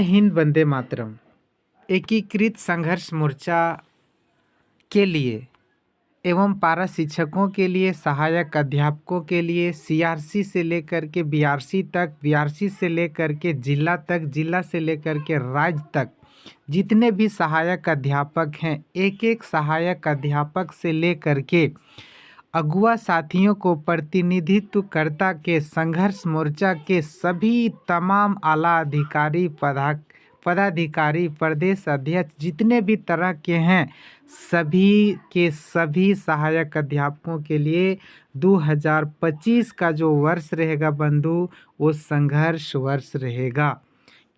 हिंद वंदे मातरम। एकीकृत संघर्ष मोर्चा के लिए एवं पारा शिक्षकों के लिए, सहायक अध्यापकों के लिए, सीआरसी से लेकर के बीआरसी तक, बीआरसी से लेकर के जिला तक, जिला से लेकर के राज्य तक जितने भी सहायक अध्यापक हैं, एक एक सहायक अध्यापक से लेकर के अगुआ साथियों को प्रतिनिधित्व करता के संघर्ष मोर्चा के सभी तमाम आला अधिकारी, पदाधिकारी, प्रदेश अध्यक्ष जितने भी तरह के हैं, सभी के सभी सहायक अध्यापकों के लिए 2025 का जो वर्ष रहेगा बंधु, वो संघर्ष वर्ष रहेगा।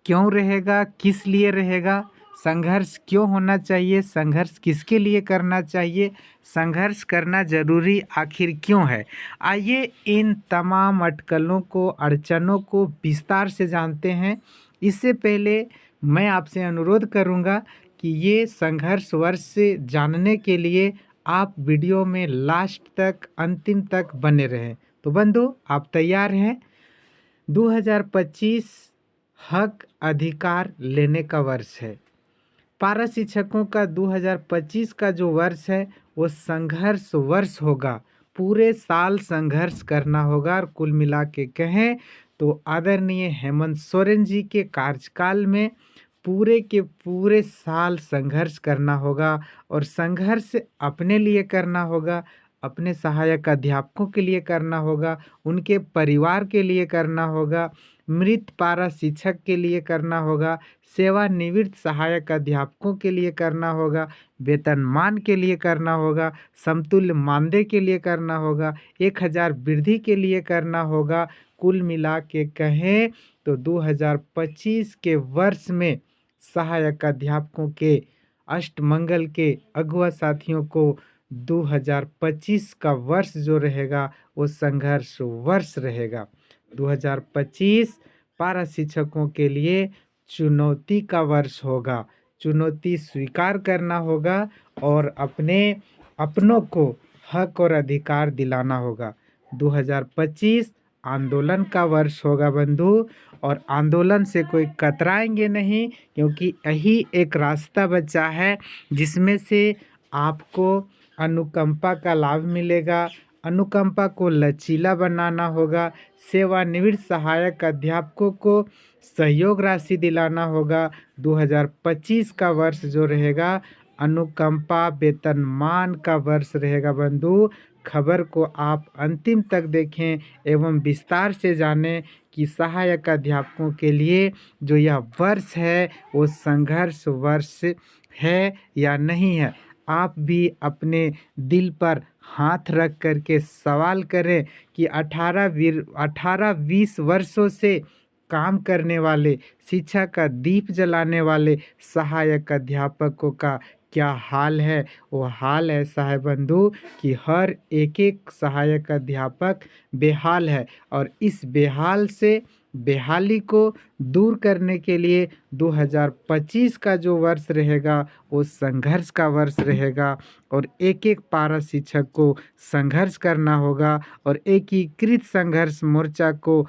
क्यों रहेगा, किस लिए रहेगा, संघर्ष क्यों होना चाहिए, संघर्ष किसके लिए करना चाहिए, संघर्ष करना जरूरी आखिर क्यों है। आइए इन तमाम अटकलों को, अड़चनों को विस्तार से जानते हैं। इससे पहले मैं आपसे अनुरोध करूंगा कि ये संघर्ष वर्ष से जानने के लिए आप वीडियो में लास्ट तक, अंतिम तक बने रहें। तो बंधु, आप तैयार हैं? 2025 हक अधिकार लेने का वर्ष है। पारा शिक्षकों का 2025 का जो वर्ष है वो संघर्ष वर्ष होगा। पूरे साल संघर्ष करना होगा। और कुल मिला के कहें तो आदरणीय हेमंत सोरेन जी के कार्यकाल में पूरे के पूरे साल संघर्ष करना होगा। और संघर्ष अपने लिए करना होगा, अपने सहायक अध्यापकों के लिए करना होगा, उनके परिवार के लिए करना होगा, मृत पारा शिक्षक के लिए करना होगा, सेवानिवृत्त सहायक अध्यापकों के लिए करना होगा, वेतनमान के लिए करना होगा, समतुल्य मानदेय के लिए करना होगा, 1000 वृद्धि के लिए करना होगा। कुल मिला के कहें तो 2025 के वर्ष में सहायक अध्यापकों के, अष्टमंगल के अगुआ साथियों को 2025 का वर्ष जो रहेगा वो संघर्ष वर्ष रहेगा। 2025 पारा शिक्षकों के लिए चुनौती का वर्ष होगा। चुनौती स्वीकार करना होगा और अपनों को हक और अधिकार दिलाना होगा। 2025 आंदोलन का वर्ष होगा बंधु। और आंदोलन से कोई कतराएंगे नहीं, क्योंकि यही एक रास्ता बचा है जिसमें से आपको अनुकंपा का लाभ मिलेगा। अनुकंपा को लचीला बनाना होगा। सेवानिवृत्त सहायक अध्यापकों को सहयोग राशि दिलाना होगा। 2025 का वर्ष जो रहेगा अनुकंपा वेतनमान का वर्ष रहेगा बंधु। खबर को आप अंतिम तक देखें एवं विस्तार से जानें कि सहायक अध्यापकों के लिए जो यह वर्ष है वो संघर्ष वर्ष है या नहीं है। आप भी अपने दिल पर हाथ रख करके सवाल करें कि 18-20 वर्षों से काम करने वाले, शिक्षा का दीप जलाने वाले सहायक अध्यापकों का क्या हाल है। वो हाल ऐसा है बंधु कि हर एक एक सहायक अध्यापक बेहाल है। और इस बेहाल से बेहाली को दूर करने के लिए 2025 का जो वर्ष रहेगा वो संघर्ष का वर्ष रहेगा। और एक एक पारा शिक्षक को संघर्ष करना होगा और एकीकृत संघर्ष मोर्चा को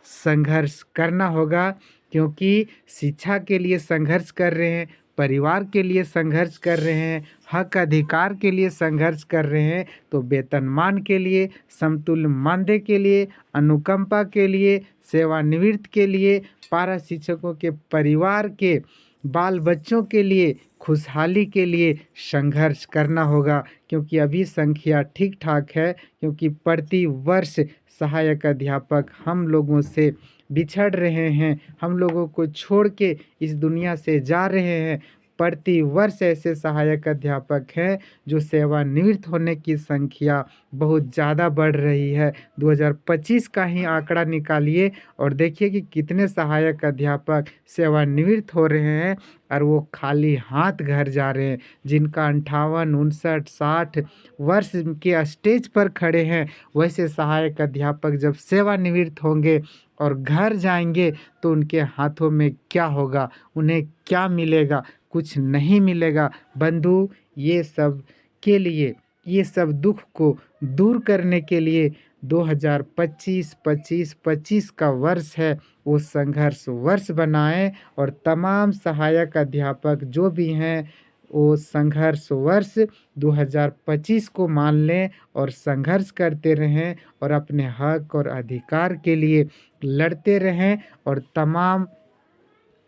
संघर्ष करना होगा। क्योंकि शिक्षा के लिए संघर्ष कर रहे हैं, परिवार के लिए संघर्ष कर रहे हैं, हक अधिकार के लिए संघर्ष कर रहे हैं, तो वेतनमान के लिए, समतुल्य मानदेय के लिए, अनुकंपा के लिए, सेवानिवृत्त के लिए, पारा शिक्षकों के परिवार के बाल बच्चों के लिए, खुशहाली के लिए संघर्ष करना होगा। क्योंकि अभी संख्या ठीक ठाक है, क्योंकि प्रति वर्ष सहायक अध्यापक हम लोगों से बिछड़ रहे हैं, हम लोगों को छोड़ के इस दुनिया से जा रहे हैं। प्रति वर्ष ऐसे सहायक अध्यापक हैं जो सेवानिवृत्त होने की संख्या बहुत ज़्यादा बढ़ रही है। 2025 का ही आंकड़ा निकालिए और देखिए कि कितने सहायक अध्यापक सेवानिवृत्त हो रहे हैं और वो खाली हाथ घर जा रहे हैं। जिनका 58, 59, 60 वर्ष के स्टेज पर खड़े हैं, वैसे सहायक अध्यापक जब सेवानिवृत्त होंगे और घर जाएंगे तो उनके हाथों में क्या होगा, उन्हें क्या मिलेगा? कुछ नहीं मिलेगा बंधु। ये सब के लिए, ये सब दुख को दूर करने के लिए 2025 का वर्ष है वो संघर्ष वर्ष बनाएं और तमाम सहायक अध्यापक जो भी हैं वो संघर्ष वर्ष 2025 को मान लें और संघर्ष करते रहें और अपने हक और अधिकार के लिए लड़ते रहें और तमाम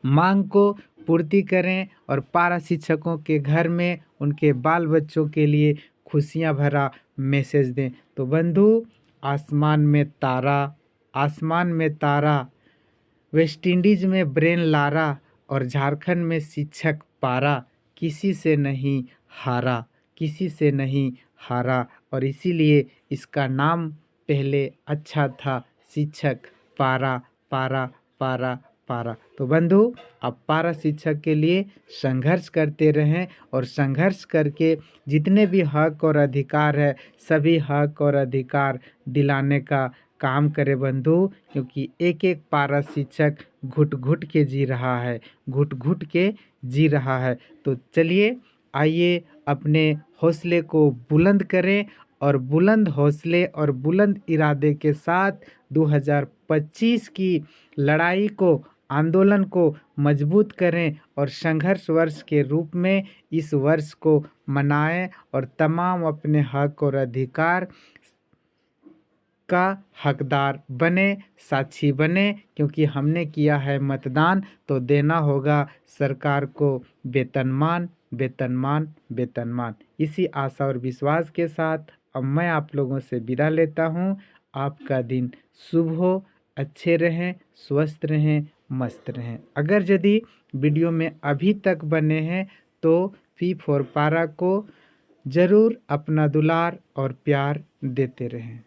मांग को पूर्ति करें और पारा शिक्षकों के घर में उनके बाल बच्चों के लिए खुशियां भरा मैसेज दें। तो बंधु, आसमान में तारा, वेस्ट इंडीज़ में ब्रेन लारा और झारखंड में शिक्षक पारा, किसी से नहीं हारा, किसी से नहीं हारा। और इसीलिए इसका नाम पहले अच्छा था, शिक्षक पारा पारा पारा पारा। तो बंधु, आप पारा शिक्षक के लिए संघर्ष करते रहें और संघर्ष करके जितने भी हक और अधिकार है सभी हक और अधिकार दिलाने का काम करें बंधु, क्योंकि एक एक पारा शिक्षक घुट घुट के जी रहा है, घुट घुट के जी रहा है। तो चलिए, आइए अपने हौसले को बुलंद करें और बुलंद हौसले और बुलंद इरादे के साथ 2025 की लड़ाई को, आंदोलन को मजबूत करें और संघर्ष वर्ष के रूप में इस वर्ष को मनाएं और तमाम अपने हक और अधिकार का हकदार बने, साक्षी बने, क्योंकि हमने किया है मतदान तो देना होगा सरकार को वेतनमान वेतनमान वेतनमान। इसी आशा और विश्वास के साथ अब मैं आप लोगों से विदा लेता हूँ। आपका दिन शुभ हो, अच्छे रहें, स्वस्थ रहें, मस्त रहें। अगर यदि वीडियो में अभी तक बने हैं तो P4 पारा को ज़रूर अपना दुलार और प्यार देते रहें।